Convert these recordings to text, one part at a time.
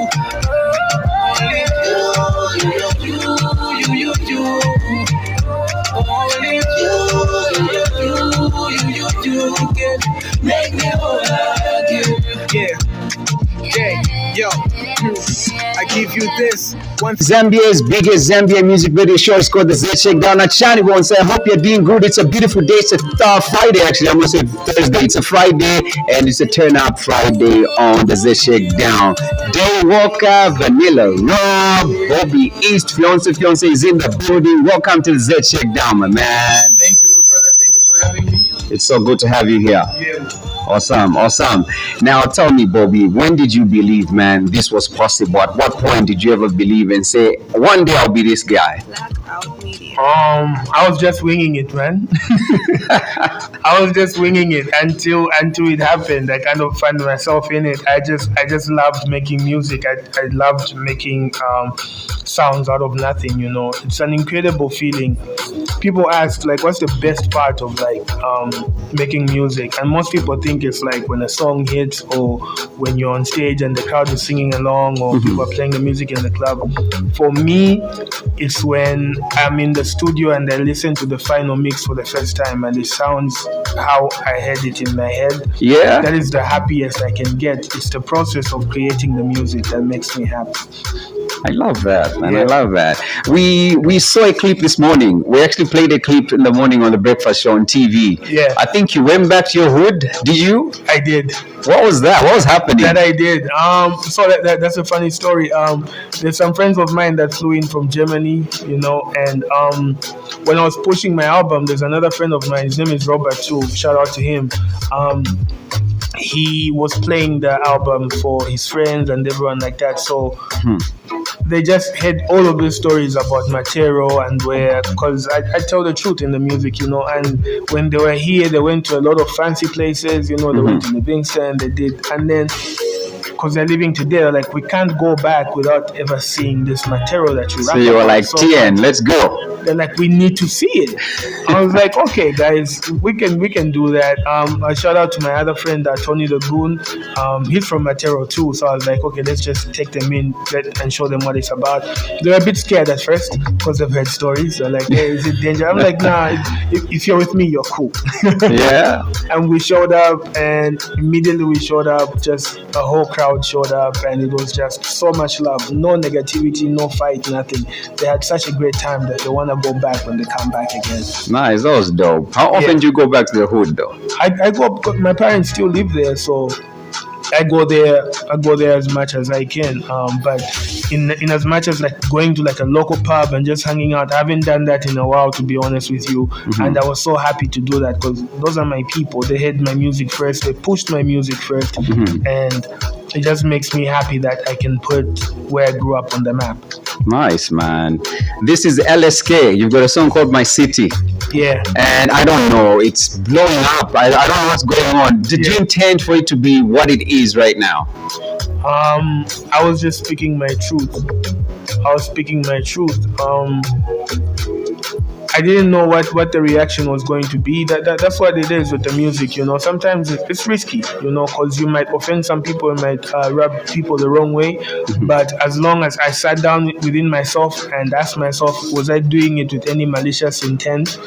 You can make me whole again. Yeah. Yo, I give you this one. Zambia's biggest Zambia music video show is called the Zed Shake Down. Achani won't say, I hope you're doing good. It's a beautiful day. It's a Friday, actually. I'm going to say Thursday. It's a Friday, and it's a turn up Friday on the Zed Shake Down. Day Walker, Vanilla, Rob, Bobby East, Fiance is in the building. Welcome to the Zed Shake Down, my man. Thank you, my brother. Thank you for having me. It's so good to have you here. Yeah. Awesome. Now tell me, Bobby, when did you believe, man, this was possible? At what point did you ever believe and say, one day I'll be this guy? I was just winging it, man. I was just winging it until it happened. I kind of found myself in it. I just loved making music. I loved making sounds out of nothing, you know. It's an incredible feeling. People ask, like, what's the best part of, like, making music? And most people think it's like when a song hits, or when you're on stage and the crowd is singing along, or people are playing the music in the club. For me, it's when I'm in the studio and I listen to the final mix for the first time and it sounds how I had it in my head. Yeah. That is the happiest I can get. It's the process of creating the music that makes me happy. I love that, man. Yeah. I love that. We saw a clip this morning. We actually played a clip in the morning on the breakfast show on TV. Yeah. I think you went back to your hood. Did you? I did. What was that? What was happening? That I did. So that's a funny story. There's some friends of mine that flew in from Germany, you know, and when I was pushing my album, there's another friend of mine. His name is Rob.Art too. Shout out to him. He was playing the album for his friends and everyone like that. So they just had all of these stories about MATERO and where, because I tell the truth in the music, you know, and when they were here, they went to a lot of fancy places, you know, they went to Livingston, they did, and then, because they're living together, like, we can't go back without ever seeing this MATERO that you So you were like, TN, let's go. They're like, we need to see it. I was like, okay, guys, we can do that. I shout out to my other friend, Tony the Goon. He's from MATERO too. So I was like, okay, let's just take them in and show them what it's about. They were a bit scared at first because they've heard stories. They're like, hey, is it dangerous? I'm like, nah, if you're with me, you're cool. Yeah. And we showed up, and immediately we showed up, just a whole crowd showed up, and it was just so much love. No negativity, no fight, nothing. They had such a great time that they want to go back when they come back again. Nice, that was dope. How often do you go back to the hood though? I go up, my parents still live there, so I go there as much as I can. But in as much as like going to like a local pub and just hanging out, I haven't done that in a while, to be honest with you. And I was so happy to do that because those are my people. They heard my music first, they pushed my music first, and it just makes me happy that I can put where I grew up on the map. Nice, man. This is LSK. You've got a song called My City. Yeah. And I don't know, it's blowing up. I don't know what's going on. Did you intend for it to be what it is right now? I was just speaking my truth. I didn't know what the reaction was going to be. That's what it is with the music, you know. Sometimes it's risky, you know, because you might offend some people, you might rub people the wrong way. But as long as I sat down within myself and asked myself, was I doing it with any malicious intent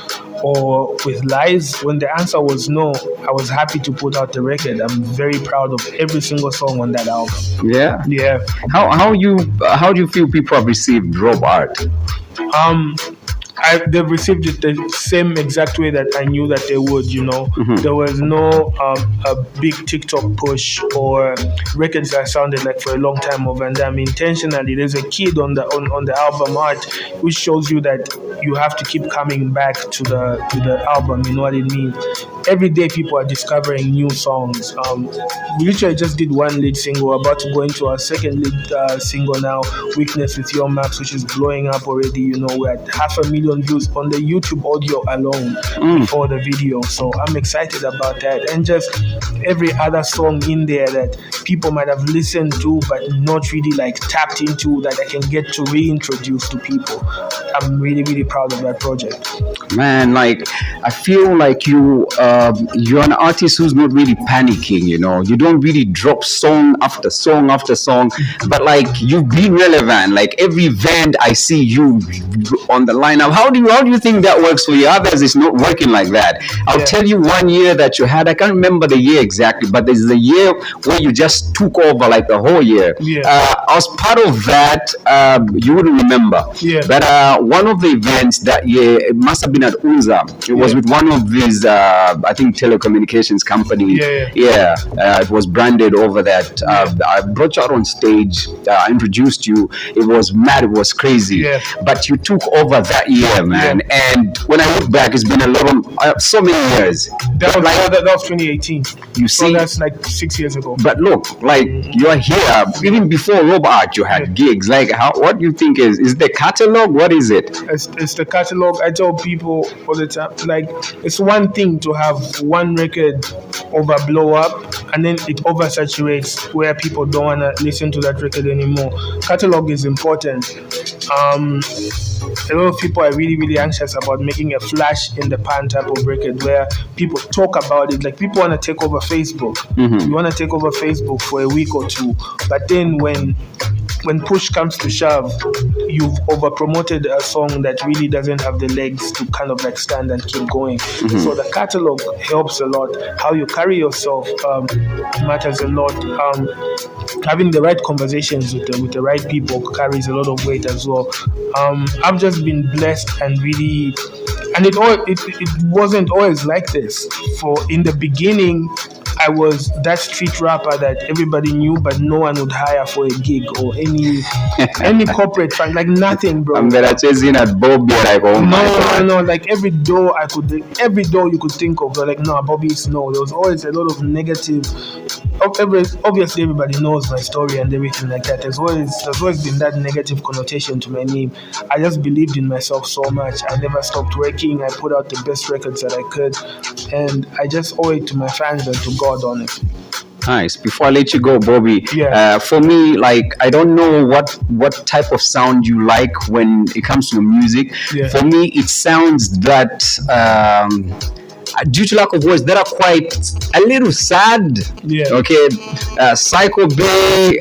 or with lies? When the answer was no, I was happy to put out the record. I'm very proud of every single song on that album. Yeah. Yeah. How do you feel people have received Rob.Art? They've received it the same exact way that I knew that they would, you know. There was no a big TikTok push or records that sounded like for a long time of Van Damme. Intentionally, there's a kid on the album art, which shows you that you have to keep coming back to the album. You know what it means. Every day, people are discovering new songs. We literally just did one lead single, about to go into our second lead single now, Weakness with Your Maps, which is blowing up already. You know, we're at 500,000 views on the YouTube audio alone before the video. So I'm excited about that. And just every other song in there that people might have listened to but not really like tapped into, that I can get to reintroduce to people. I'm really, really proud of that project. Man, like, I feel like you you're an artist who's not really panicking, you know. You don't really drop song after song after song, but like you've been relevant. Like every event I see you on the lineup. How do you think that works for you? Others it's not working like that. I'll tell you one year that you had, I can't remember the year exactly, but there's a year where you just took over like the whole year. I was part of that. You wouldn't remember. But one of the events that year, it must have been at Unza. It was with one of these, I think, telecommunications company. It was branded over that. I brought you out on stage. I introduced you. It was mad. It was crazy. But you took over that year, man. And when I look back, it's been a lot of so many years. That was 2018. You see, so that's like 6 years ago. But look, like you're here. Even before Rob.Art, you had gigs. Like, what do you think is the catalog? What is it? It's the catalog. I tell people all the time, like, it's one thing to have one record blow up and then it oversaturates where people don't want to listen to that record anymore. Catalog is important. A lot of people are really, really anxious about making a flash in the pan type of record where people talk about it. Like, people want to take over Facebook. You want to take over Facebook for a week or two, but then when push comes to shove, you've over promoted a song that really doesn't have the legs to kind of like stand and keep going. So the catalog helps a lot. How you carry yourself matters a lot. Having the right conversations with the right people carries a lot of weight as well. I've just been blessed and really, and it wasn't always like this. For in the beginning, I was that street rapper that everybody knew, but no one would hire for a gig or any corporate fan, like nothing, bro. I'm better chasing at Bobby, like, oh my God. No, like every door you could think of, like, no, Bobby's no. There was always a lot of negative. Obviously, everybody knows my story and everything like that. There's always been that negative connotation to my name. I just believed in myself so much. I never stopped working. I put out the best records that I could, and I just owe it to my fans and to God, honestly. Nice. Before I let you go, Bobby, for me, like, I don't know what type of sound you like when it comes to music. For me, it sounds that due to lack of words that are quite a little sad. Okay, Psycho Bay,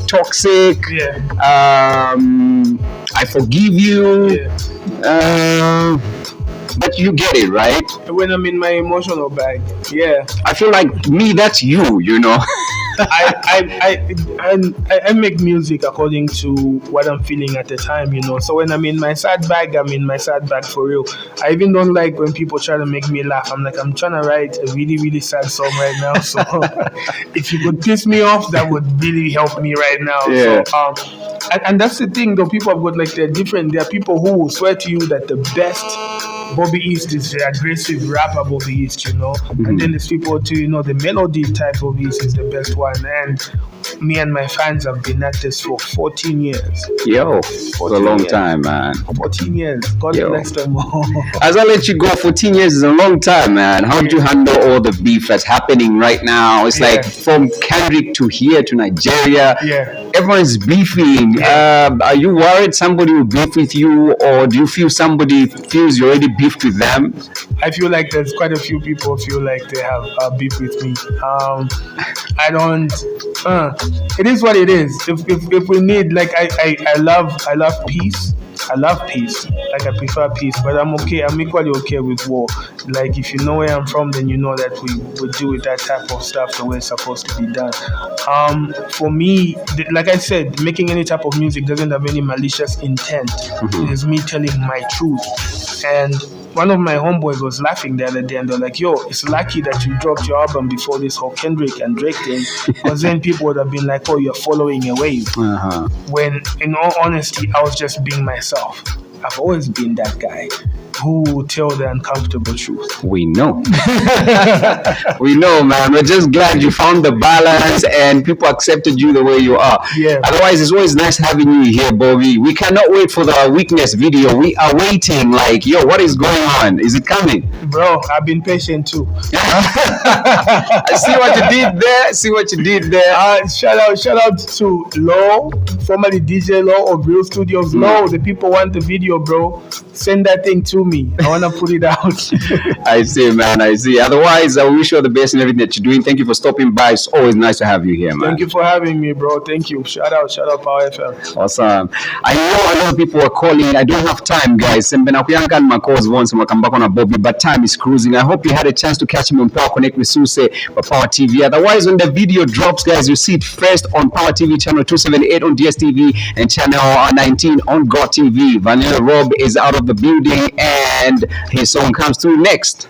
Toxic, I Forgive You. But you get it, right? When I'm in my emotional bag, I feel like me, that's you know. I make music according to what I'm feeling at the time, you know. So when I'm in my sad bag, I'm in my sad bag for real. I even don't like when people try to make me laugh. I'm like, I'm trying to write a really, really sad song right now. So if you could piss me off, that would really help me right now. So and that's the thing, though. People have got, like, they're different. There are people who will swear to you that the best Bobby East is the aggressive rapper Bobby East, you know. And then there's people too, you know, the melody type of East is the best one. And me and my fans have been at this for 14 years. Yo, for a long time, man. 14 years. God bless them all. As I let you go, 14 years is a long time, man. How do you handle all the beef that's happening right now? It's like from Kendrick to here to Nigeria. Everyone's beefing. Are you worried somebody will beef with you, or do you feel somebody feels you already beefed with them? I feel like there's quite a few people feel like they have beef with me. I don't. It is what it is. If we need, like, I love peace. I love peace. Like, I prefer peace, but I'm okay. I'm equally okay with war. Like, if you know where I'm from, then you know that we do with that type of stuff the way it's supposed to be done. For me, like I said, making any type of music doesn't have any malicious intent. It is me telling my truth. And one of my homeboys was laughing the other day, and they're like, yo, it's lucky that you dropped your album before this whole Kendrick and Drake thing, because then people would have been like, oh, you're following a wave. When, in all honesty, I was just being myself. I've always been that guy who will tell the uncomfortable truth. We know. We know, man. We're just glad you found the balance and people accepted you the way you are. Otherwise, it's always nice having you here, Bobby. We cannot wait for the weakness video. We are waiting. Like, yo, what is going on? Is it coming? Bro, I've been patient too. I see what you did there. Shout out to Law, formerly DJ Law of Real Studios. Law, the people want the video, bro. Send that thing to me. me. I want to put it out. I see, man. I see. Otherwise, I wish you all the best in everything that you're doing. Thank you for stopping by. It's always nice to have you here, man. Thank you for having me, bro. Thank you. Shout out Power FM. Awesome. I know a lot of people are calling. I don't have time, guys. And Ben Akuyanka and my calls once and we'll come back on a Bobby, but time is cruising. I hope you had a chance to catch him on Power Connect with Suse by Power TV. Otherwise, when the video drops, guys, you see it first on Power TV channel 278 on Dstv and channel 19 on Gotv. Vanilla Rob is out of the building and his song comes through next.